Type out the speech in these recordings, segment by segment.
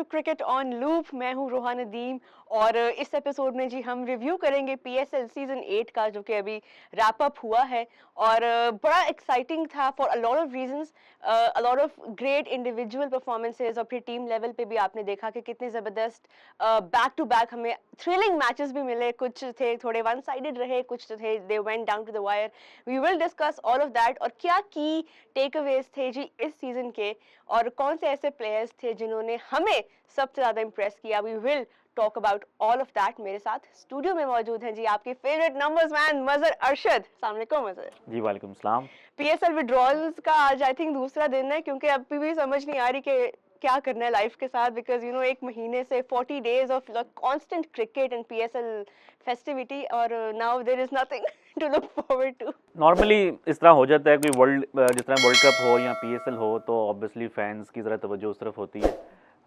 Cricket on loop. मैं हूं रोहा नदीम और इस एपिसोड में जी हम रिव्यू करेंगे पीएसएल सीजन 8 का, जो कि अभी रैप अप हुआ है और बड़ा एक्साइटिंग था for a lot of reasons, a lot of great individual performances और फिर टीम लेवल पे भी आपने देखा कि कितने ज़बरदस्त बैक टू बैक हमें थ्रिलिंग मैचेस भी मिले। कुछ थे थोड़े वन साइडेड रहे, कुछ तो थे they went down to the wire. We will discuss all of that और क्या की टेक अवेज थे जी इस सीजन के और कौन से ऐसे प्लेयर्स थे जिन्होंने हमें सबसे ज्यादा इंप्रेस किया। We will talk about all of that. मेरे साथ स्टूडियो में मौजूद हैं जी आपके favourite numbers man Mazhar Arshad. अस्सलाम वालेकुम मजहर। जी वालेकुम सलाम। पीएसएल विड्रॉल्स का आज आई थिंक दूसरा दिन है, क्योंकि अभी भी समझ नहीं आ रही कि क्या करना है लाइफ के साथ, बिकॉज यू नो एक महीने से 40 days of constant cricket and PSL festivity और now there is nothing to look forward to. Normally इस तरह हो जाता है कि जिस तरह वर्ल्ड कप हो या पीएसएल हो तो ऑब्वियसली फैंस की ज़रा तवज्जो उस तरफ होती है।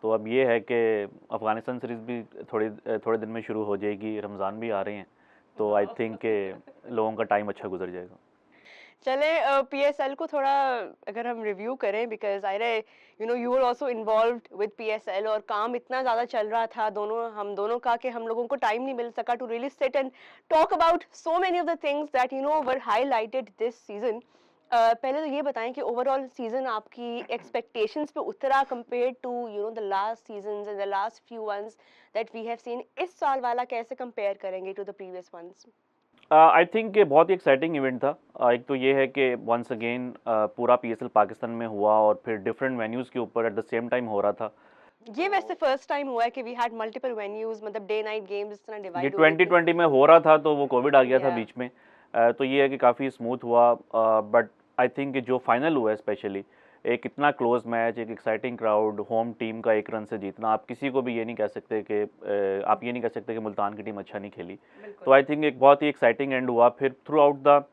तो अब ये है कि अफ़गानिस्तान सीरीज़ भी थोड़े दिन में शुरू हो जाएगी, रमज़ान भी आ रहे हैं, तो आई थिंक कि लोगों का टाइम अच्छा गुजर जाएगा। चले पीएसएल को थोड़ा अगर हम रिव्यू करें, बिकॉज आई रे you know you were also involved with PSL और काम इतना ज़्यादा चल रहा था हम दोनों का कि हम लोगों को टाइम नहीं मिल सका to really sit and talk about so many of the things that you know were highlighted this season. पहले तो ये बताएं कि ओवरऑल सीजन आपकी एक्सपेक्टेशंस पे उतरा compare to you know the last seasons and the last few ones that we have seen. इस साल वाला कैसे कंपेयर करेंगे to the previous ones? I think ये बहुत ही एक्साइटिंग इवेंट था। एक तो ये है कि वंस अगेन पूरा पीएसएल पाकिस्तान में हुआ और फिर डिफरेंट वेन्यूज़ के ऊपर एट द सेम टाइम हो रहा था। ये वैसे फर्स्ट टाइम हुआ है कि वी हैड मल्टीपल वेन्यूज, मतलब डे नाइट गेम्स इस तरह ये डिवाइड हो रही थी। 2020 में हो रहा था तो वो कोविड आ गया था या बीच में। तो ये है कि काफ़ी स्मूथ हुआ, बट आई थिंक जो फाइनल हुआ है स्पेशली एक इतना क्लोज मैच, एक एक्साइटिंग क्राउड, होम टीम का एक रन से जीतना, आप किसी को भी ये नहीं कह सकते कि आप ये नहीं कह सकते कि मुल्तान की टीम अच्छा नहीं खेली। तो आई थिंक एक बहुत ही एक्साइटिंग एंड हुआ। फिर थ्रू आउट द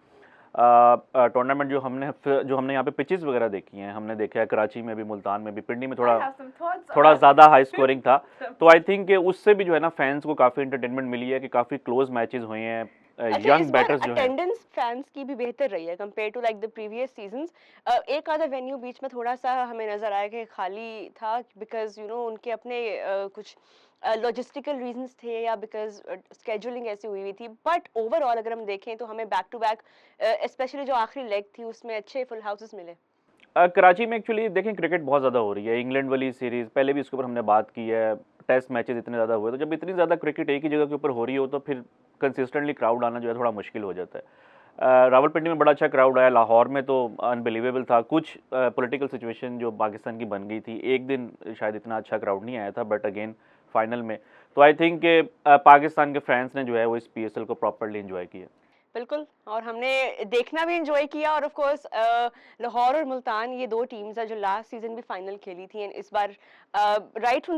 टूर्नामेंट जो हमने यहाँ पे पिचेस वगैरह देखी हैं, हमने देखा है कराची में भी, मुल्तान में भी, पिंडी में थोड़ा ज़्यादा हाई स्कोरिंग था। तो आई थिंक उससे भी जो है ना फैंस को काफ़ी इंटरटेनमेंट मिली है कि काफ़ी क्लोज मैचेस हुए हैं, अच्छा, इस यंग बार बैटर्स जो हैं। अटेंडेंस फैंस की भी बेहतर रही है compare to like the previous seasons. एक आधा वेन्यू बीच में थोड़ा सा हमें नजर आया कि खाली था, बिकॉज यू नो उनके अपने कुछ लॉजिस्टिकल रीजंस थे या बिकॉज स्केड्यूलिंग ऐसी हुई थी। बट ओवरऑल अगर हम देखें तो हमें बैक टू बैक, स्पेशली जो आखिरी लेग थी उसमें अच्छे फुल हाउसेस मिले। कराची में एक्चुअली देखें क्रिकेट बहुत ज़्यादा हो रही है, इंग्लैंड वाली सीरीज़ पहले भी इसके ऊपर हमने बात की है। टेस्ट मैचेस इतने ज़्यादा हुए, तो जब इतनी ज़्यादा क्रिकेट एक ही जगह के ऊपर हो रही हो तो फिर कंसिस्टेंटली क्राउड आना जो है थोड़ा मुश्किल हो जाता है। रावलपिंडी में बड़ा अच्छा क्राउड आया, लाहौर में तो अनबिलीवेबल था। कुछ पॉलिटिकल सिचुएशन जो पाकिस्तान की बन गई थी, एक दिन शायद इतना अच्छा क्राउड नहीं आया था, बट अगेन फाइनल में तो आई थिंक पाकिस्तान के फैंस ने जो है वो इस पीएसएल को प्रॉपरली एंजॉय किया। बिल्कुल, और हमने देखना भी एंजॉय किया और ऑफ कोर्स लाहौर और मुल्तान ये दो टीम्स है जो लास्ट सीजन भी फाइनल खेली थी, एंड इस बार right from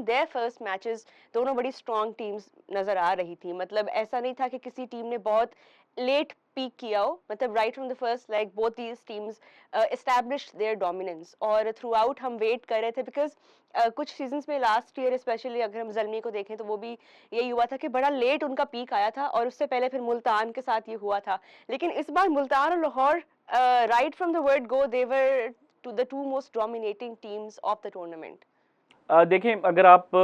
there first matches दोनों बड़ी स्ट्रॉन्ग टीम्स नजर आ रही थी। मतलब ऐसा नहीं था कि किसी टीम ने बहुत लेट पीक किया हो, मतलब right from the first like both these teams established there dominance और थ्रू आउट हम वेट कर रहे थे। बिकॉज कुछ सीजन्स में लास्ट ईयर स्पेशली अगर हम जल्मी को देखें तो वो भी यही हुआ था कि बड़ा लेट उनका पीक आया था और उससे पहले फिर मुल्तान के साथ ये हुआ था। लेकिन इस बार मुल्तान और Lahore right from the word go they were to the two most dominating teams of the tournament. देखें अगर आप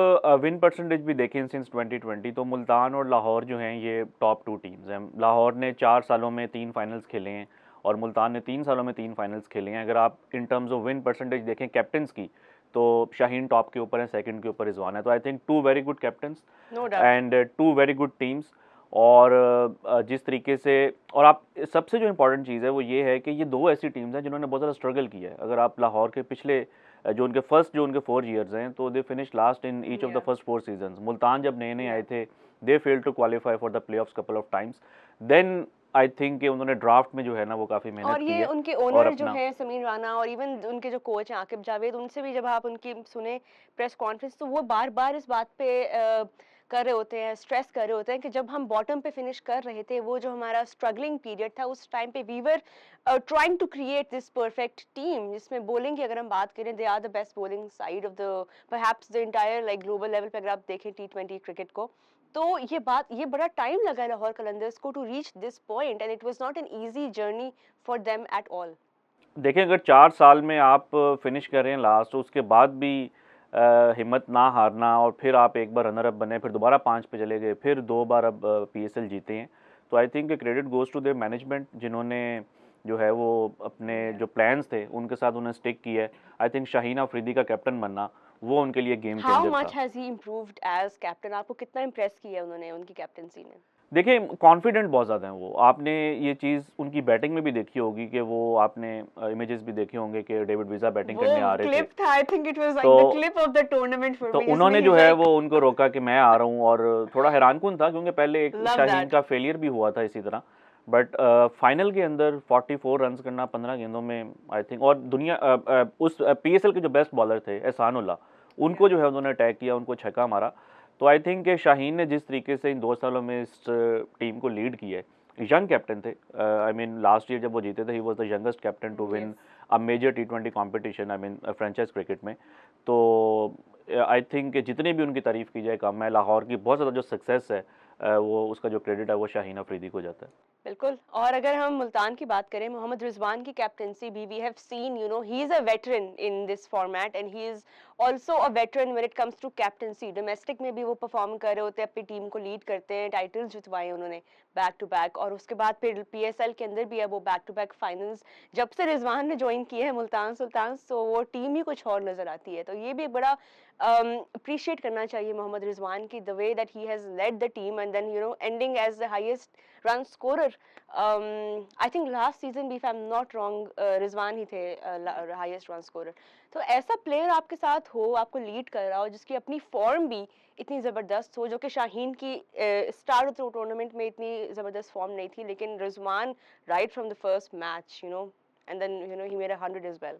विन परसेंटेज भी देखें सिंस 2020 तो मुल्तान और लाहौर जो हैं ये टॉप टू टीम्स हैं। लाहौर ने 4 सालों में 3 फाइनल्स खेले हैं और मुल्तान ने 3 सालों में 3 फाइनल्स खेले हैं। अगर आप in terms of win percentage देखें कैप्टन्स की तो शाहीन टॉप के ऊपर है, सेकंड के ऊपर रिजवान है। तो I think two very good captains no doubt. And two very good teams. और जिस तरीके से, और आप सबसे जो इम्पोर्टेंट चीज़ है वो ये है कि ये दो ऐसी टीम्स हैं जिन्होंने बहुत ज़्यादा स्ट्रगल किया है। अगर आप लाहौर के पिछले जो उनके 4 ईयर्स हैं तो they finish last in each of the first 4 seasons. Multan जब नए नए आए थे they fail to qualify for the playoffs couple of times. Then I think कि उन्होंने ड्राफ्ट में जो है ना वो काफ़ी मेहनत और की ये है उनके और ओनर जो अपना। हैं समीर राना और इवन उनके जो कोच हैं आकिब जावेद, उनसे भी जब आप उनकी सुने प्रेस कॉन्फ्रेंस तो वो बार बार इस बात पे कर रहे होते हैं, स्ट्रेस कर रहे होते हैं कि जब हम बॉटम पे फिनिश कर रहे थे, वो जो हमारा स्ट्रगलिंग पीरियड था उस टाइम पे we were trying to create this perfect team जिसमें बॉलिंग की अगर हम बात करें they are the best bowling side of the perhaps the entire like global level पे अगर आप देखें T20 क्रिकेट को। तो ये बड़ा टाइम लगा लाहौर कलंदर्स को to reach this point and it was not an easy journey for them at all. देखें अगर 4 साल में आप फिनिश कर रहे हैं लास्ट, तो उसके बाद भी हिम्मत ना हारना, और फिर आप एक बार रनर अप बने, फिर दोबारा 5 पे चले गए, फिर 2 बार अब पीएसएल जीते हैं। तो I think credit goes to their management, जिन्होंने जो है वो अपने जो प्लान्स थे उनके साथ उन्हें स्टिक किया है। आई थिंक शाहीन अफरीदी का कैप्टन बनना वो उनके लिए गेम हाउ चेंजर मच था। Has he improved as captain? आपको कितना इम्प्रेस किया है उन्होंने उनकी कैप्टनसी ने? देखिए कॉन्फिडेंट बहुत ज़्यादा हैं वो। आपने ये चीज़ उनकी बैटिंग में भी देखी होगी कि वो आपने इमेजेस भी देखे होंगे कि डेविड विज़ा बैटिंग वो करने आ रहे थे। क्लिप था, आई थिंक इट वाज तो like the clip of the tournament for तो मी, जिसमें उन्होंने ही जो इज है लाइक वो उनको रोका कि मैं आ रहा हूँ, और थोड़ा हैरानकुन था क्योंकि पहले एक लव शाहीन दैट। का फेलियर भी हुआ था इसी तरह। बट फाइनल के अंदर 44 रन्स करना 15 गेंदों में, आई थिंक, और दुनिया उस पीएसएल के जो बेस्ट बॉलर थे एहसान उल्लाह, उनको जो है उन्होंने अटैक किया, उनको छक्का मारा। तो आई थिंक कि शाहीन ने जिस तरीके से इन 2 सालों में इस टीम को लीड किया है, यंग कैप्टन थे। आई मीन लास्ट ईयर जब वो जीते थे, he was the youngest captain to win a major टी20 competition, I mean franchise cricket में। तो आई थिंक जितनी भी उनकी तारीफ़ की जाए कम है। लाहौर की बहुत ज़्यादा जो सक्सेस है वो उसका जो क्रेडिट है वो शाहीन अफरीदी को जाता है। बिल्कुल। और अगर हम मुल्तान की बात करें, मोहम्मद रिजवान की कैप्टनसी भी, we have seen, you know, he is a veteran in this format and he is also a veteran when it comes to captaincy. Domestic में भी वो परफॉर्म कर रहे होते हैं, अपनी टीम को लीड करते हैं, टाइटल्स जितवाए उन्होंने बैक टू बैक, और उसके बाद फिर पीएसएल के अंदर भी है वो बैक टू बैक फाइनल्स। जब से रिजवान ने ज्वाइन किया है मुल्तान सुल्तान, तो वो टीम ही कुछ और नजर आती है। तो ये भी एक बड़ा अप्रिशिएट करना चाहिए मोहम्मद रिजवान की, the way that he has led the team and then, you know, ending as the highest run scorer. I think last season भी, if I am not wrong, Rizwan ही थे हाईएस्ट रन स्कोरर। तो ऐसा player आपके साथ हो, आपको lead कर रहा हो, जिसकी अपनी फॉर्म भी इतनी ज़बरदस्त हो, जो कि शाहीन की स्टार टूर्नामेंट में इतनी ज़बरदस्त फॉर्म नहीं थी, लेकिन Rizwan right from the first match, you know, and then, you know, he made 100 as well.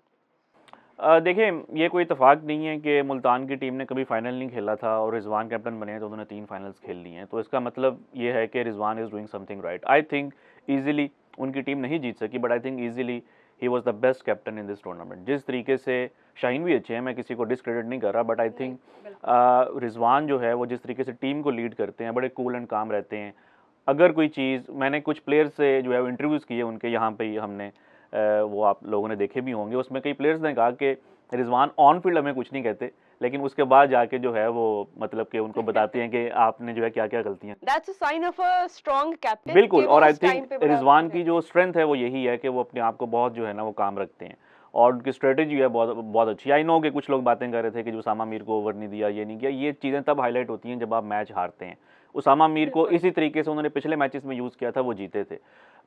देखिए ये कोई इत्तेफाक नहीं है कि मुल्तान की टीम ने कभी फाइनल नहीं खेला था और रिजवान कैप्टन बने हैं तो उन्होंने 3 फाइनल्स खेल ली हैं। तो इसका मतलब ये है कि Rizwan is doing something right. I think easily उनकी टीम नहीं जीत सकी, but I think easily he was the best captain in this tournament. जिस तरीके से शाहीन भी अच्छे हैं, मैं किसी को डिसक्रेडिट नहीं कर रहा, बट आई थिंक रिजवान जो है वो जिस तरीके से टीम को लीड करते हैं, बड़े कूल एंड काम रहते हैं। अगर कोई चीज़, मैंने कुछ प्लेयर से जो है वो इंटरव्यूज़ किए उनके, यहाँ पे ही हमने वो आप लोगों ने देखे भी होंगे, उसमें कई प्लेयर्स ने कहा कि रिजवान ऑन फील्ड हमें कुछ नहीं कहते, लेकिन उसके बाद जाके जो है वो मतलब कि उनको बताते हैं कि आपने जो है क्या क्या गलतियाँ। That's a sign of a strong captain बिल्कुल, कि वो और आई उस थिंक टाइम पे बड़ा रिजवान की रहते जो हैं। स्ट्रेंथ है वो यही है कि वो अपने आप को बहुत जो है ना वो काम रखते हैं, और उनकी स्ट्रेटेजी है बहुत बहुत अच्छी। आई नो कि कुछ लोग बातें कर रहे थे कि जो उसामा मीर को ओवर नहीं दिया, ये नहीं किया, ये चीज़ें तब हाईलाइट होती हैं जब आप मैच हारते हैं। उसामा मीर को बिल्कुल। इसी तरीके से उन्होंने पिछले मैचेस में यूज़ किया था, वो जीते थे।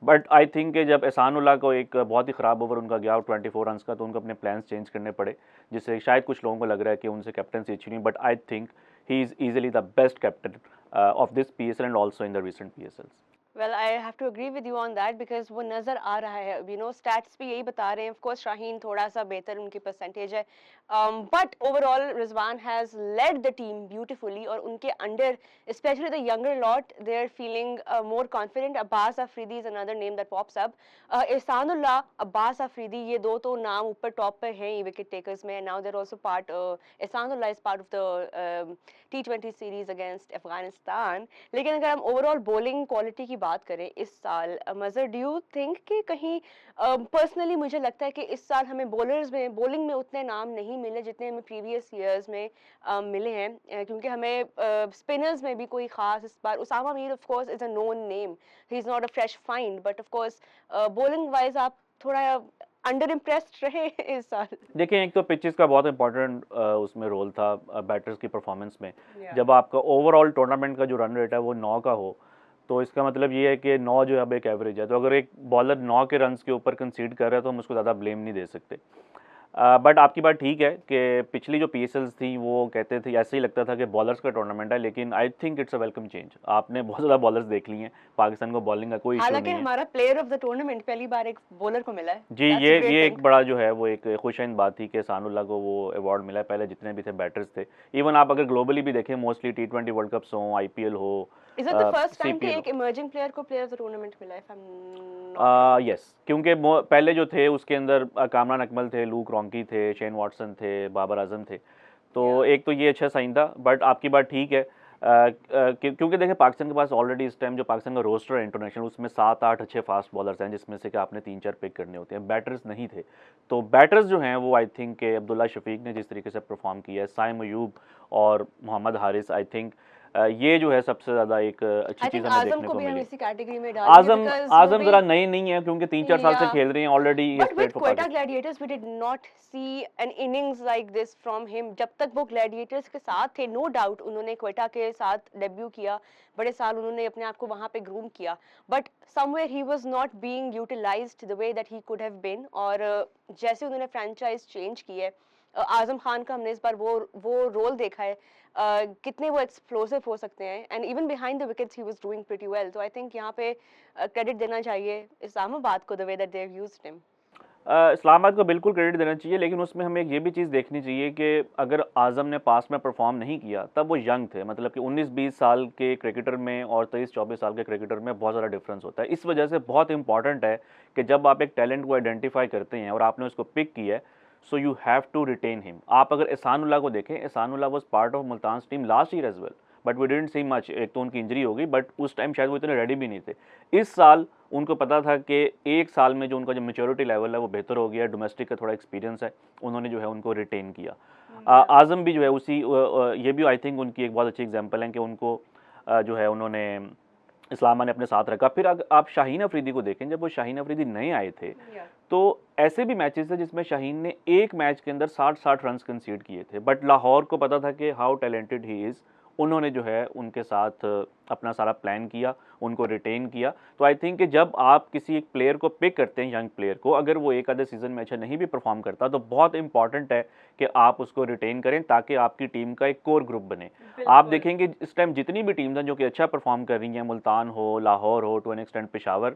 बट आई थिंक कि जब एहसान उल्लाह को एक बहुत ही ख़राब ओवर उनका गया 24 रन्स का, तो उनको अपने प्लान्स चेंज करने पड़े, जिससे शायद कुछ लोगों को लग रहा है कि उनसे कैप्टनसी अच्छी नहीं। But I think he is easily the best captain of this PSL and also in the recent PSLs. Well, I have to agree with you on that, because वो नज़र आ रहा है, यू नो, स्टैट्स भी यही बता रहे हैं। Of course Shaheen थोड़ा सा बेहतर उनकी परसेंटेज है, but overall Rizwan has led the team beautifully, और उनके under specially the younger lot, they are feeling more confident. Abbas Afridi is another name that pops up. Ehsanullah, Abbas Afridi, ये दो तो नाम ऊपर टॉप पे हैं विकेट टेकर्स में। Now there also part, Ehsanullah is part of the T20 series against Afghanistan. लेकिन अगर हम ओवरऑल बॉलिंग क्वालिटी की बात करें इस साल, मजर, डू यू थिंक कि कहीं, पर्सनली मुझे लगता है कि इस साल हमें बॉलर्स में, बॉलिंग में उतने नाम नहीं मिले जितने हमें प्रीवियस ईयर्स में मिले हैं, क्योंकि हमें स्पिनर्स में भी कोई खास इस बार, Usama Mir of course is a known name, he is not a fresh find, but of course bowling wise आप थोड़ा अंडर इम्प्रेस्ड रहे इस साल। देखिए एक तो पिचेस का बहुत इंपॉर्टेंट उसमें रोल था बैटर्स की परफॉर्मेंस में। Yeah. जब आपका ओवरऑल टूर्नामेंट का जो रन रेट है वो 9 का हो, तो इसका मतलब ये है कि 9 जो है अब एक एवरेज है। तो अगर एक बॉलर 9 के रन्स के ऊपर कंसीड कर रहा है तो हम उसको ज़्यादा ब्लेम नहीं दे सकते। बट आपकी बात ठीक है कि पिछली जो पीएसएल्स थी वो कहते थे, ऐसे ही लगता था कि बॉलर्स का टूर्नामेंट है, लेकिन I think it's a welcome change. आपने बहुत ज़्यादा बॉलर्स देख लिए हैं, पाकिस्तान को बॉलिंग का कोई इशू हालांकि नहीं है। हमारा प्लेयर ऑफ द टूर्नामेंट पहली बार एक बॉलर को मिला है, जी, दैट्स अ ग्रेट ये थिंग। एक बड़ा जो है वो एक खुशाइन बात थी कि सानुल्लाह को वो अवार्ड मिला है। पहले जितने भी थे बैटर्स थे, इवन आप अगर ग्लोबली भी देखें, मोस्टली टी20 वर्ल्ड कप्स हो, आईपीएल हो, is it the first time कि सीपीएल एक हो, इमर्जिंग प्लेयर को प्लेयर ऑफ द टूर्नामेंट मिला है, if I am not wrong? Yes, क्योंकि पहले जो थे उसके अंदर कामरान अकमल थे, लूक रॉन्की थे, शेन वॉटसन थे, बाबर आजम थे। तो या एक तो ये अच्छा साइन था, बट आपकी बात ठीक है। क्योंकि देखिए पाकिस्तान के पास ऑलरेडी इस टाइम जो पाकिस्तान का रोस्टर है इंटरनेशनल, उसमें 7-8 अच्छे फास्ट बॉलर्स हैं, जिसमें से कि आपने 3-4 पिक करने होते हैं, बैटर्स नहीं थे। तो बैटर्स जो हैं वो आई थिंक के अब्दुल्ला शफीक ने जिस तरीके से परफॉर्म किया है, साइम अयूब और मोहम्मद हारिस, आई थिंक ये जो है सबसे ज़्यादा एक अच्छी आई चीज़ थिंक हमें आजम देखने को को भी हम मिली। इसी कैटेगरी में डालेंगे आजम बिकॉज वो आजम भी ज़रा नई नहीं है, क्योंकि 3-4 साल से Yeah. खेल रही हैं already, he But has played with for Quetta Pakistan। Gladiators, we did not see an innings like this from him. जब तक वो Gladiators के साथ थे, no doubt उन्होंने क्वेटा के साथ डेब्यू किया, बड़े साल उन्होंने अपने आप को वहाँ पे ग्रूम किया. But somewhere he was not being utilized the way that he could have been. और जैसे उन्होंने फ्रेंचाइज चेंज की है, आजम खान का हमने इस बार वो रोल देखा है, कितने वो एक्सप्लोसिव हो सकते हैं, and even behind the wickets he was doing pretty well. तो आई थिंक यहाँ पे क्रेडिट देना चाहिए इस्लामाबाद को the way that they have used him. Islamabad को बिल्कुल क्रेडिट देना चाहिए, लेकिन उसमें हमें एक ये भी चीज़ देखनी चाहिए कि अगर आज़म ने पास में परफॉर्म नहीं किया तब वो यंग थे, मतलब कि 19-20 साल के क्रिकेटर में और 23-24 साल के क्रिकेटर में बहुत ज़्यादा डिफरेंस होता है। इस वजह से बहुत इंपॉर्टेंट है कि जब आप एक टैलेंट को आइडेंटिफाई करते हैं और आपने उसको पिक किया है, so you have to retain him. आप अगर एहसानुल्लाह को देखें, Ehsanullah was part of Multan team last year as well, but we didn't see much. एक तो उनकी इंजरी हो गई, बट उस टाइम शायद वो इतने रेडी भी नहीं थे। इस साल उनको पता था कि एक साल में जो उनका जो मेच्योरिटी लेवल है वो बेहतर हो गया, डोमेस्टिक का थोड़ा एक्सपीरियंस है, उन्होंने जो है उनको रिटेन किया। आज़म भी जो है उसी ये भी आई थिंक उनकी एक बहुत अच्छी एग्जांपल है कि उनको जो है उन्होंने इस्लामा ने अपने साथ रखा। फिर आप शाहीन अफरीदी को देखें, जब वो शाहीन अफरीदी नए आए थे तो ऐसे भी मैचेस थे जिसमें शाहीन ने एक मैच के अंदर 60-60 रन कंसीड किए थे, बट लाहौर को पता था कि हाउ टैलेंटेड ही इज़। उन्होंने जो है उनके साथ अपना सारा प्लान किया, उनको रिटेन किया। तो आई थिंक कि जब आप किसी एक प्लेयर को पिक करते हैं, यंग प्लेयर को, अगर वो एक आधे सीजन में अच्छा नहीं भी परफॉर्म करता तो बहुत इंपॉर्टेंट है कि आप उसको रिटेन करें ताकि आपकी टीम का एक कोर ग्रुप बने। आप देखेंगे इस टाइम जितनी भी टीम्स हैं जो कि अच्छा परफॉर्म कर रही हैं, मुल्तान हो, लाहौर हो, टू एन एक्सटेंट पेशावर,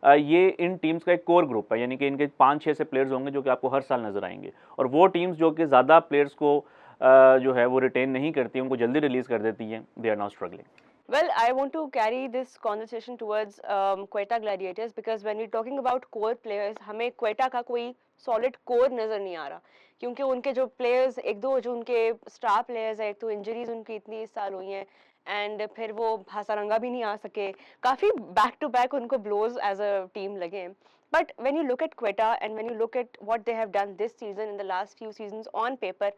ये इन टीम्स का एक कोर ग्रुप है, यानी कि इनके 5-6 से प्लेयर्स होंगे जो कि आपको हर साल नजर आएंगे। और वो टीम्स जो कि ज़्यादा प्लेयर्स को जो है वो रिटेन नहीं करती, उनको जल्दी रिलीज कर देती हैं, they are now struggling. Well, I want to carry this conversation towards Quetta Gladiators because when we're talking about core players, हमें Quetta का कोई solid core नजर नहीं आ रहा, क्योंकि उनके जो players, एक दो जो उनके star players हैं, एक तो injuries उनकी इतनी इस साल हुई हैं, एंड फिर वो भासारंगा भी नहीं आ सके, काफ़ी बैक टू बैक उनको ब्लोज एज अ टीम लगे. But when you look at Quetta and when you look at what they have done this season in the last few seasons on paper,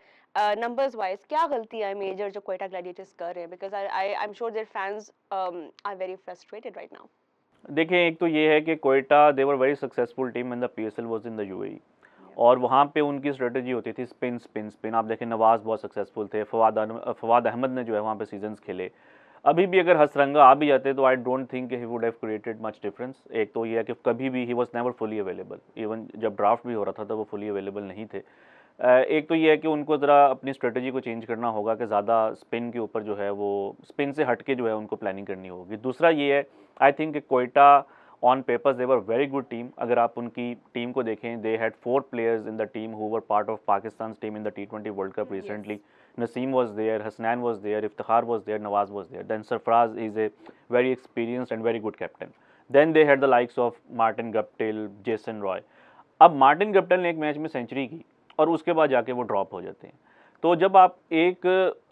numbers wise, क्या गलतियां major जो Quetta Gladiators कर रहे हैं? Because I'm sure their fans are very frustrated right now. देखिए, एक तो ये है कि Quetta they were very successful team when the PSL was in the UAE, और वहाँ पे उनकी स्ट्रेटजी होती थी स्पिन स्पिन स्पिन। आप देखें नवाज बहुत सक्सेसफुल थे, फवाद अहमद ने जो है वहाँ पे सीजन्स खेले। अभी भी अगर हसरंगा आ भी जाते तो I don't think he would have created much difference. एक तो ये है कि कभी भी he was never fully available, even जब ड्राफ्ट भी हो रहा था तो वो फुली अवेलेबल नहीं थे। एक तो ये है कि उनको ज़रा अपनी स्ट्रेटजी को चेंज करना होगा कि ज़्यादा स्पिन के ऊपर जो है वो स्पिन से हट के जो है उनको प्लानिंग करनी होगी। दूसरा ये है, I think Quetta on papers they were very good team. अगर आप उनकी टीम को देखें, they had 4 players in the team who were part of Pakistan team in the T20 world cup recently. Naseem was there, Hasnain was there, Iftikhar was there, Nawaz was there. Then Sarfraz is a very experienced and very good captain. Then they had the likes of Martin Guptill, Jason Roy. अब Martin Guptill ने एक match में century की और उसके बाद जाके वो ड्रॉप हो जाते हैं। तो जब आप एक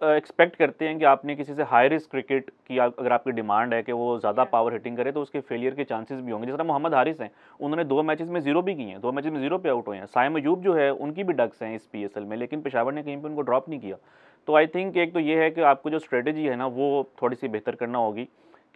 एक्सपेक्ट करते हैं कि आपने किसी से हाई रिस्क क्रिकेट की अगर आपकी डिमांड है कि वो ज़्यादा पावर हिटिंग करे तो उसके फेलियर के चांसेस भी होंगे। जिस तरह मोहम्मद हारिस हैं, उन्होंने 2 मैचेस में 0 भी किए हैं, 2 मैचेस में 0 पे आउट हुए हैं। साइम अयूब जो है उनकी भी डक्स हैं इस पीएसएल में, लेकिन पेशावर ने कहीं पर उनको ड्रॉप नहीं किया। तो आई थिंक एक तो ये है कि आपको जो स्ट्रेटजी है ना वो थोड़ी सी बेहतर करना होगी,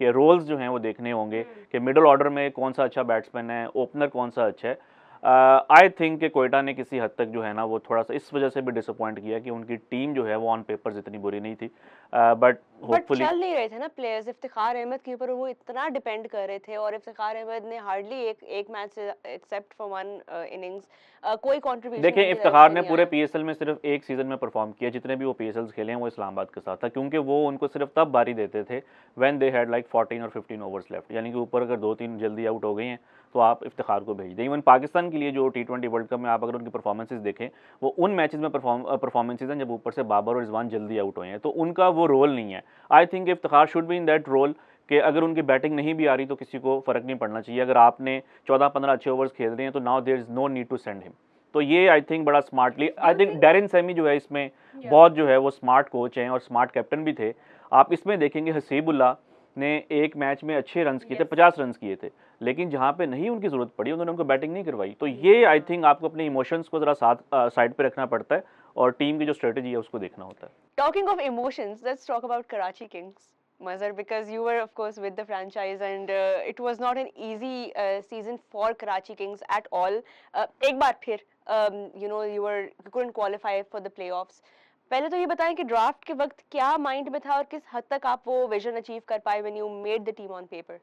कि रोल्स जो हैं वो देखने होंगे कि मिडल ऑर्डर में कौन सा अच्छा बैट्समैन है, ओपनर कौन सा अच्छा है। आई थिंक कि क्वेटा ने किसी हद तक जो है ना वो थोड़ा सा इस वजह से भी डिसअपॉइंट किया कि उनकी टीम जो है वो ऑन पेपर्स इतनी बुरी नहीं थी, बट होपफुली चल नहीं रहे थे ना प्लेयर्स। इफ्तिखार अहमद के ऊपर वो इतना डिपेंड कर रहे थे और इफ्तिखार अहमद ने हार्डली एक मैच से एक्सेप्ट फॉर 1 इनिंग्स कोई कंट्रीब्यूशन देखिए, इफ्तिखार ने पूरे पीएसएल में सिर्फ एक सीजन में परफॉर्म किया। जितने भी वो पीएसएल्स खेले हैं वो इस्लामाबाद के साथ था, क्योंकि वो उनको सिर्फ तब बारी देते थे व्हेन दे हैड लाइक 14 और 15 ओवर्स लेफ्ट, यानी कि ऊपर अगर 2-3 जल्दी आउट हो गए हैं तो आप इफ्तिखार को भेज दें। इवन पाकिस्तान के लिए जो T20 वर्ल्ड कप में आप अगर उनकी परफॉर्मेंसेज देखें, वो उन मैचेस में परफॉर्मेंसेज हैं जब ऊपर से बाबर और रिजवान जल्दी आउट हुए हैं, तो उनका वो रोल नहीं है। I think Iftikhar should be in that role कि अगर उनकी बैटिंग नहीं भी आ रही तो किसी को फ़र्क नहीं पड़ना चाहिए। अगर आपने 14-15 अच्छे ओवर्स खेल रहे हैं तो now there is no need to send him. तो ये आई थिंक बड़ा smartly, I think Daren Sammy जो है इसमें बहुत जो है वो स्मार्ट कोच हैं और स्मार्ट कैप्टन भी थे। आप इसमें देखेंगे हसीबुल्लाह ने एक मैच में अच्छे रन किए थे, 50 रन किए थे, लेकिन जहां पे नहीं उनकी जरूरत पड़ी उन्होंने उनको बैटिंग नहीं करवाई। तो ये आई थिंक आपको अपने इमोशंस को जरा साथ साइड पे रखना पड़ता है और टीम की जो स्ट्रेटेजी है उसको देखना होता है। Talking of emotions, let's talk about Karachi Kings, Mazhar, because you were, of course, with the franchise, and it was not an easy season for Karachi Kings at all. एक बार फिर, you couldn't qualify for the playoffs. पहले तो ये बताएं कि draft के वक्त क्या माइंड में था और किस हद तक आप वो विजन अचीव कर पाए when you made the team on paper?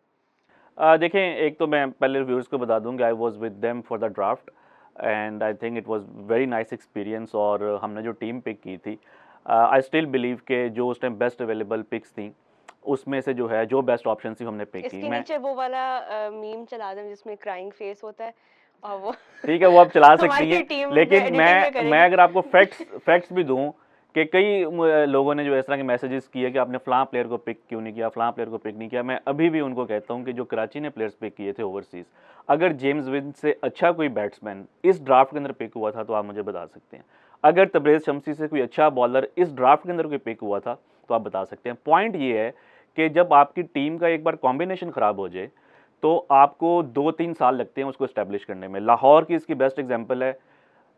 देखें, एक तो मैं पहले व्यूअर्स को बता दूं कि I was with them for the draft and I think it was very nice experience. और हमने जो टीम पिक की थी, आई स्टिल बिलीव के जो उस टाइम बेस्ट अवेलेबल पिक्स थी उसमें से जो है जो बेस्ट ऑप्शन थी हमने पिक की। इसके नीचे वो वाला मीम चला दें जिसमें क्राइंग फेस होता है और वो ठीक है, वो आप चला सकती हमारी है, टीम लेकिन editing में करेगी। मैं अगर आपको फैक्ट्स भी दूं कि कई लोगों ने जो इस तरह के मैसेजेस किए कि आपने फलां प्लेयर को पिक क्यों नहीं किया, फलां प्लेयर को पिक नहीं किया, मैं अभी भी उनको कहता हूं कि जो कराची ने प्लेयर्स पिक किए थे ओवरसीज, अगर जेम्स विन से अच्छा कोई बैट्समैन इस ड्राफ्ट के अंदर पिक हुआ था तो आप मुझे बता सकते हैं। अगर तबरेज शमसी से कोई अच्छा बॉलर इस ड्राफ्ट के अंदर कोई पिक हुआ था तो आप बता सकते हैं। पॉइंट ये है कि जब आपकी टीम का एक बार कॉम्बिनेशन खराब हो जाए तो आपको 2-3 साल लगते हैं उसको एस्टेब्लिश करने में। लाहौर की इसकी बेस्ट एग्जांपल है,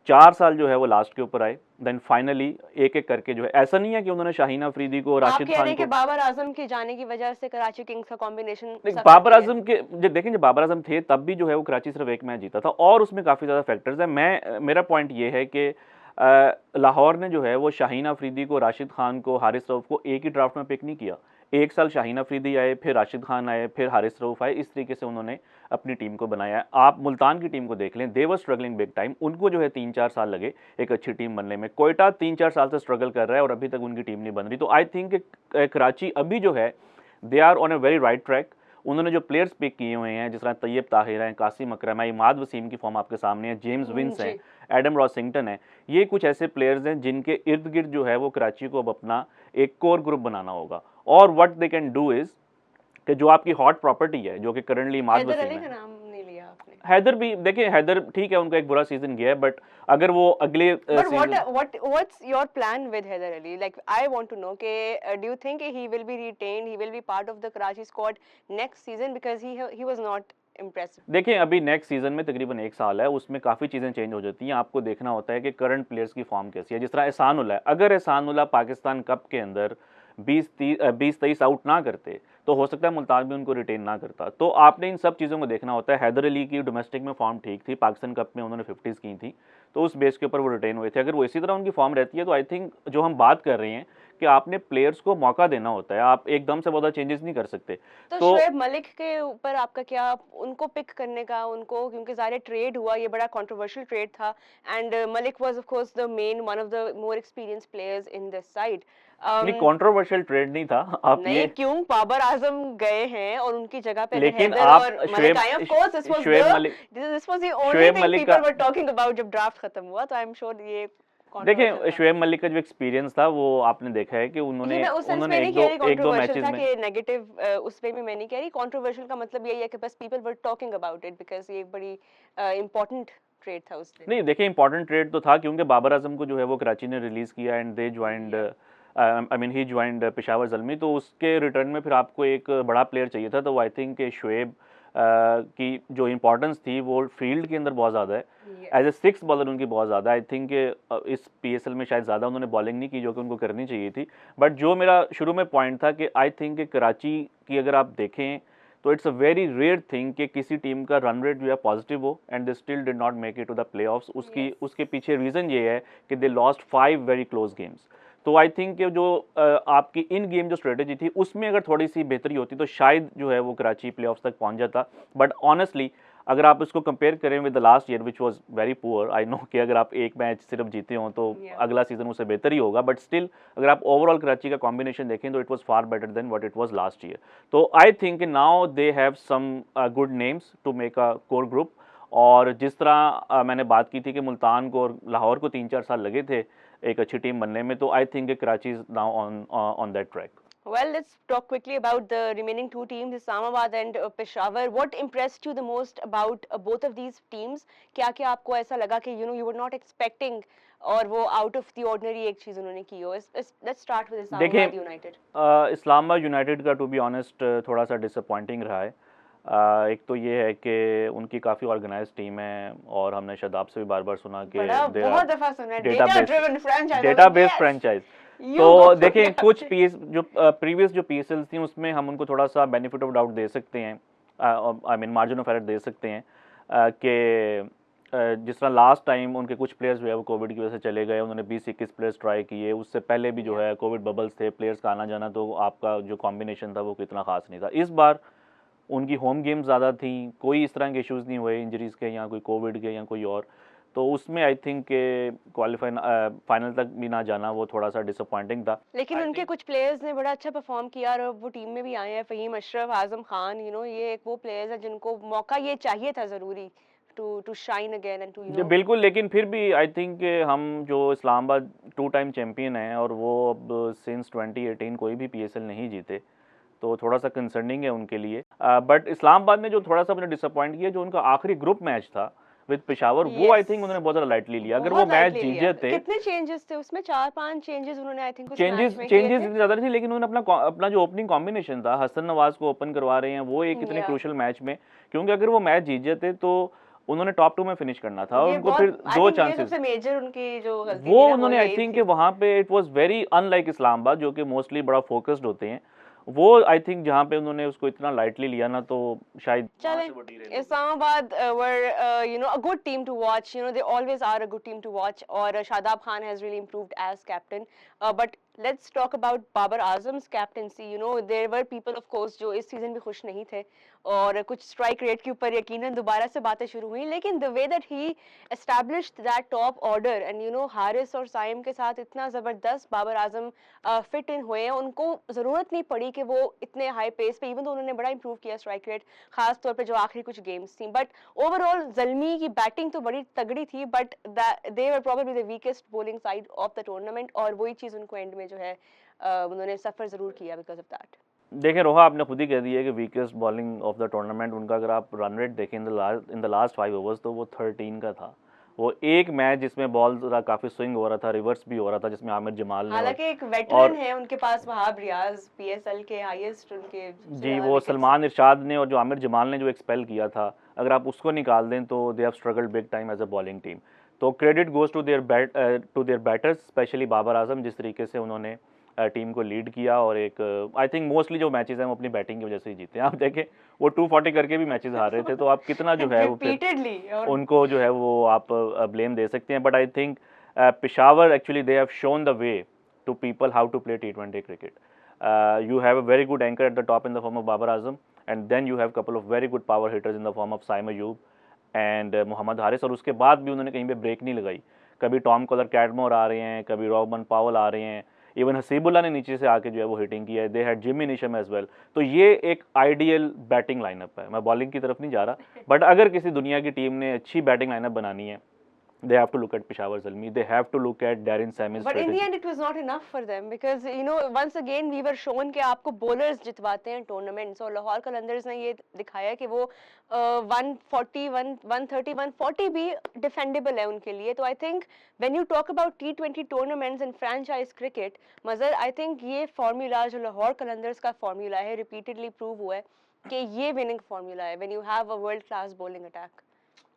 4 साल जो है वो लास्ट के ऊपर आए, देन फाइनली एक एक करके जो है, ऐसा नहीं है कि उन्होंने शाहीन अफरीदी को, आप राशिद कह रहे खान हैं कि को, बाबर आजम के जाने की वजह से कराची किंग्स का कॉम्बिनेशन बाबर आजम के जब देखें, जब बाबर आजम थे तब भी जो है वो कराची सिर्फ एक मैच जीता था और उसमें काफ़ी ज़्यादा फैक्टर्स हैं। मेरा पॉइंट ये है कि लाहौर ने जो है वो शाहीन अफरीदी को, राशिद खान को, हारिस रऊफ को एक ही ड्राफ्ट में पिक नहीं किया। एक साल शाहीन अफरीदी आए, फिर राशिद खान आए, फिर हारिस रऊफ आए, इस तरीके से उन्होंने अपनी टीम को बनाया है। आप मुल्तान की टीम को देख लें, दे वर स्ट्रगलिंग बिग टाइम, उनको जो है 3-4 साल लगे एक अच्छी टीम बनने में। कोयटा 3-4 साल से स्ट्रगल कर रहा है और अभी तक उनकी टीम नहीं बन रही। तो आई थिंक कराची अभी जो है they are on a very right track. उन्होंने जो प्लेयर्स पिक किए हुए हैं, जिस तरह तैयब ताहिर हैं, कासिम अकरम है, इमाद वसीम की फॉर्म आपके सामने है, जेम्स विंस हैं, एडम रॉसिंगटन है, ये कुछ ऐसे प्लेयर्स हैं जिनके इर्द गिर्द जो है वो कराची को अब अपना एक कोर ग्रुप बनाना होगा। और what they can do is कि जो आपकी हॉट प्रॉपर्टी है, जो कि करंटली इमाद वसीम है, नाम नहीं लिया आपने। हैदर भी देखिए, हैदर ठीक है, उनका एक बुरा सीजन गया है, बट अगर वो अगले But what's your plan with Haider Ali? Like, I want to know, do you think he will be retained? He will be part of the Karachi squad next season because he was not impressive. देखिए, अभी next season में तकरीबन 1 साल है, उसमें काफ़ी चीज़ें change हो जाती हैं। आपको देखना होता है कि करंट प्लेयर्स की फॉर्म कैसी है। जिस तरह एहसान उल्लाह है, अगर एहसान उल्लाह पाकिस्तान कप के अंदर 20-23 आउट ना करते तो हो सकता है मुल्तान भी उनको रिटेन ना करता। तो आपने इन सब चीज़ों को देखना होता है। हैदर अली की डोमेस्टिक में फॉर्म ठीक थी, पाकिस्तान कप में उन्होंने 50s की थी, तो उस बेस के ऊपर वो रिटेन हुए थे। अगर वो इसी तरह उनकी फॉर्म रहती है तो आई थिंक जो हम बात कर रहे हैं कि आपने प्लेयर्स को मौका देना होता है, आप एकदम से बहुत चेंजेस नहीं कर सकते। तो शोएब मलिक के ऊपर आपका क्या, उनको पिक करने का, उनको, क्योंकि ज़ाहिर ट्रेड हुआ, ये बड़ा कंट्रोवर्शियल ट्रेड था, and Malik was of course the main one of the more experience players in this side. नहीं, कंट्रोवर्शियल ट्रेड नहीं था। आप नहीं, ये क्यों, बाबर आजम गए हैं और उनकी जगह पे लेकिन हैदर आप और मलिक आए। Of course this was the only thing people were talking about जब ड्राफ्ट खत्म हुआ, तो आई एम श्योर ये देखिए, शुएब मलिक का जो एक्सपीरियंस था वो आपने देखा है कि उन्होंने एक दो मैचेस में कि नेगेटिव उस पे भी मैं नहीं कह रही। कंट्रोवर्शियल का मतलब यही है कि बस people were talking about it because ये एक बड़ी इंपॉर्टेंट ट्रेड था उस दिन। नहीं, देखिए, इंपॉर्टेंट ट्रेड तो था क्योंकि बाबर आजम को जो है वो कराची ने रिलीज किया and they joined, I mean he joined Peshawar Zalmi. तो उसके रिटर्न में फिर आपको एक बड़ा प्लेयर चाहिए था, तो आई थिंक शुएब की जो इंपॉर्टेंस थी वो फील्ड के अंदर बहुत ज़्यादा है, एज ए 6 बॉलर उनकी बहुत ज़्यादा। आई थिंक इस PSL में शायद ज़्यादा उन्होंने बॉलिंग नहीं की जो कि उनको करनी चाहिए थी। बट जो मेरा शुरू में पॉइंट था कि आई थिंक कराची की अगर आप देखें तो it's a very rare thing कि किसी टीम का रन रेट जो है पॉजिटिव हो and they still did not make it to the playoffs. उसके पीछे रीज़न ये है कि they lost 5 very close games. तो आई थिंक जो आपकी इन गेम जो स्ट्रेटेजी थी उसमें अगर थोड़ी सी बेहतरी होती तो शायद जो है वो कराची प्लेऑफ्स तक पहुंच जाता। बट ऑनेस्टली अगर आप इसको कंपेयर करें with the last year which was very poor, I know कि अगर आप एक मैच सिर्फ जीते हो तो अगला सीजन उससे बेहतर ही होगा, बट स्टिल अगर आप ओवरऑल कराची का कॉम्बिनेशन देखें तो it was far better than what it was last year. तो I think now they have some good names to make a core group. और जिस तरह मैंने बात की थी कि मुल्तान को और लाहौर को 3-4 साल लगे थे एक अच्छी टीम बनने में, तो I think Karachi is now on that track. Well, let's talk quickly about the remaining two teams, Islamabad and Peshawar. What impressed you the most about both of these teams? क्या क्या आपको ऐसा लगा कि you were not expecting और वो out of the ordinary एक चीज उन्होंने की हो? Let's start with देखिए Islamabad United. इस्लामाबाद यूनाइटेड का टू बी ऑनेस्ट थोड़ा सा डिसअपॉइंटिंग रहा है। एक तो ये है कि उनकी काफ़ी ऑर्गेनाइज टीम है और हमने शादाब से भी बार बार सुना कि बड़ा दे आर बहुत दफा सुना है data data based driven franchise. Data based franchise. You तो go देखें for कुछ it. पीएस जो प्रीवियस जो पीएसएल थी उसमें हम उनको थोड़ा सा बेनिफिट ऑफ डाउट दे सकते हैं, I mean margin of error दे सकते हैं कि जिस तरह लास्ट टाइम उनके कुछ प्लेयर्स जो है वो कोविड की वजह से चले गए, उन्होंने 20-21 प्लेयर्स ट्राई किए, उससे पहले भी जो है कोविड बबल्स थे, प्लेयर्स का आना जाना, तो आपका जो कॉम्बिनेशन था वो कितना खास नहीं था। इस बार उनकी होम गेम्स ज़्यादा थी, कोई इस तरह के इश्यूज़ नहीं हुए इंजरीज़ के या कोई कोविड के या कोई और, तो उसमें आई थिंक क्वालिफाई फाइनल तक भी ना जाना वो थोड़ा सा डिसअपॉइंटिंग था। लेकिन उनके कुछ प्लेयर्स ने बड़ा अच्छा परफॉर्म किया और वो टीम में भी आए हैं। फ़हीम अशरफ, आज़म खान, ये एक वो प्लेयर्स हैं जिनको मौका ये चाहिए था ज़रूरी to shine again and to जी बिल्कुल, लेकिन फिर भी आई थिंक हम जो इस्लामाबाद 2 टाइम चैंपियन हैं और वो अब सिंस 2018 कोई भी पीएसएल नहीं जीते, तो थोड़ा सा कंसर्निंग है उनके लिए। बट इस्लामाबाद ने जो थोड़ा सा मुझे डिसअपॉइंट किया, जो उनका आखिरी ग्रुप मैच था विद पेशावर, वो आई यस, थिंक उन्होंने बहुत ज़्यादा लाइटली लिया। अगर वो बहुत मैच लाइटली जीत लिया। जाते, कितने चेंजेस थे उसमें? 4-5 चेंजेस उन्होंने आई थिंक उस मैच चेंजेस में किए चेंजेस थे। इतने ज़्यादा नहीं थे, लेकिन उन्होंने अपना जो ओपनिंग कॉम्बिनेशन था, हसन नवाज को ओपन करवा रहे हैं, वो एक इतने या क्रूशियल मैच में, क्योंकि अगर वो मैच जीत जाते तो उन्होंने टॉप 2 में फिनिश करना था और ये उनको फिर बहुत आई 2 थिंक ये चांसेस सबसे मेजर उनकी जो गलती वो थी ना वो उन्होंने आई यही थिंक थी। वहाँ पे it was very unlike Islamabad जो कि मोस्टली बड़ा फोकस्ड होते हैं, वो आई थिंक जहाँ पे उन्होंने उसको इतना लाइटली लिया ना, तो शायद वहाँ चलें, से वो derail हो गई। Islamabad were a good team to watch. They always are a good team to watch. और Shadab Khan has really improved as captain. But let's talk about Babar Azam's captaincy. There were people of course जो इस season भी खुश नहीं थे और कुछ strike rate के ऊपर यकीनन दोबारा से बातें शुरू हुई, लेकिन the way that he established that top order and Haris और साइम के साथ इतना जबरदस्त बाबर आजम फिट इन हुए हैं, उनको जरूरत नहीं पड़ी कि वो इतने हाई पेस पे, इवन तो उन्होंने बड़ा इंप्रूव किया स्ट्राइक रेट खास तौर पे जो आखिरी कुछ गेम्स थी, बट ओवरऑल जल्मी की बैटिंग तो बड़ी तगड़ी थी, but they were probably the weakest bowling side of the tournament और वही चीज उनको एंड में जो है उन्होंने सफर जरूर किया बिकॉज ऑफ दैट। देखिए रोहा, आपने खुद ही कह दिया कि weakest bowling of the tournament उनका, अगर आप रन रेट देखें इन द लास्ट 5 ओवर्स तो वो 13 का था। वो एक मैच जिसमें बॉल काफ़ी स्विंग हो रहा था, रिवर्स भी हो रहा था, जिसमें आमिर जमाल ने हालांकि एक और वेटरन है उनके पास वहाब रियाज, पीएसएल के हाईएस्ट उनके जी वो सलमान इरशाद ने और जो आमिर जमाल ने जो एक्सपेल किया था, अगर आप उसको निकाल दें तो they have struggled big time as a bowling team. तो credit goes to their batters, specially Babar Azam, जिस तरीके से उन्होंने टीम को लीड किया और एक आई थिंक मोस्टली जो मैचेस हैं वो अपनी बैटिंग की वजह से ही जीते हैं। आप देखें वो 240 करके भी मैचेस हार रहे थे, तो आप कितना जो है वो फिर रिपीटेडली और उनको जो है वो आप ब्लेम दे सकते हैं। But I think Peshawar actually they have shown the way to people how to play T20 cricket. You have a very good anchor at the top in the form of Babar Azam, and then you have couple of very good power hitters in the form of Saim Ayub and Mohammad Haris, और उसके बाद भी उन्होंने कहीं पे break नहीं लगाई। कभी टॉम कॉलर कैटमोर आ रहे हैं, कभी रॉबर्ट पावल आ रहे हैं, इवन हसीबुल्ला ने नीचे से आके जो है वो हिटिंग किया है। They had Jimmy Neesham as well. तो ये एक आइडियल बैटिंग लाइनअप है। मैं बॉलिंग की तरफ नहीं जा रहा, बट अगर किसी दुनिया की टीम ने अच्छी बैटिंग लाइनअप बनानी है, they have to look at Peshawar Zalmi, they have to look at Darren Sammy's but in strategy. the end it was not enough for them because once again we were shown कि आपको bowlers जितवाते हैं tournaments, और लाहौर कलंदर्स ने ये दिखाया कि वो 140 130 140 भी डिफेंडेबल है उनके लिए। तो I think when you talk about T20 tournaments and franchise cricket, मजर आई थिंक ये फार्मूला जो लाहौर कलंदर्स का फार्मूला है रिपीटेडली प्रूव हुआ है कि ये विनिंग फार्मूला है when you have a world class bowling attack.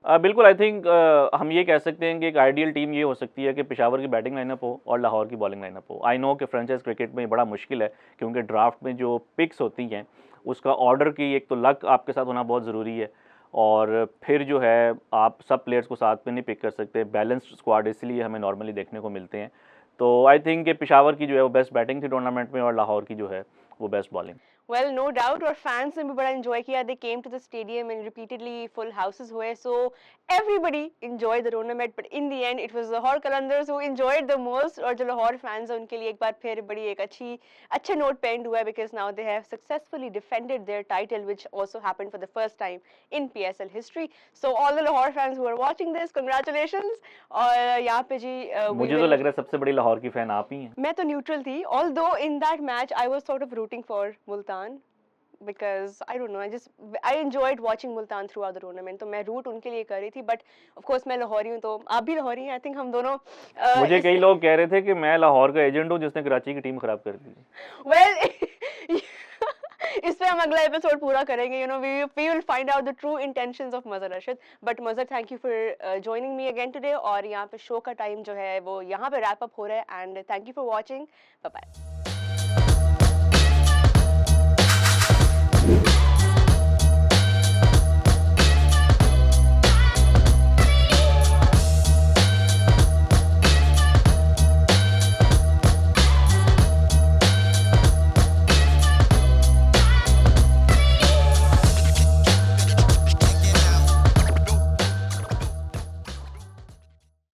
बिल्कुल, आई थिंक हम ये कह सकते हैं कि एक आइडियल टीम ये हो सकती है कि पेशावर की बैटिंग लाइनअप हो और लाहौर की बॉलिंग लाइनअप हो। आई नो कि फ्रेंचाइज क्रिकेट में बड़ा मुश्किल है, क्योंकि ड्राफ्ट में जो पिक्स होती हैं उसका ऑर्डर की एक तो लक आपके साथ होना बहुत ज़रूरी है, और फिर जो है आप सब प्लेयर्स को साथ में नहीं पिक कर सकते। बैलेंस्ड स्क्वाड इसलिए हमें नॉर्मली देखने को मिलते हैं। तो आई थिंक कि पेशावर की जो है वो बेस्ट बैटिंग थी टूर्नामेंट में और लाहौर की जो है वो best bowling. Well no doubt, और फैंस ने भी बड़ा एंजॉय किया. They came to the stadium and repeatedly full houses हुए. So everybody enjoyed the tournament, but in the end it was Lahore Qalandars who enjoyed the most. और जो Lahore fans हैं उनके लिए एक बार फिर बड़ी एक अच्छे नोट पे एंड हुआ है, because now they have successfully defended their title, which also happened for the first time in PSL history. So all the Lahore fans who are watching this, congratulations. और यहाँ पे जी वी मुझे तो लग रहा है सबसे बड़ी लाहौर की फैन आप ही हैं. मैं तो न्यूट्रल थी, although in that match I was sort of rooting for Multan because I don't know, I enjoyed watching Multan throughout the tournament. तो मैं रूट उनके लिए कर रही थी, but of course मैं लाहौरी हूँ, तो आप भी लाहौरी हैं. I think हम दोनों मुझे कई लोग कह रहे थे कि मैं लाहौर का एजेंट हूँ जिसने कराची की टीम खराब कर दी. well इस पे हम अगला एपिसोड पूरा करेंगे. You know we will find out the true intentions of Mazhar Rashid. But Mazhar, thank you for joining me again today. और यहाँ पे शो का टाइम जो है वो यहाँ पे रैप अप हो रहा है. And thank you for watching. Bye bye.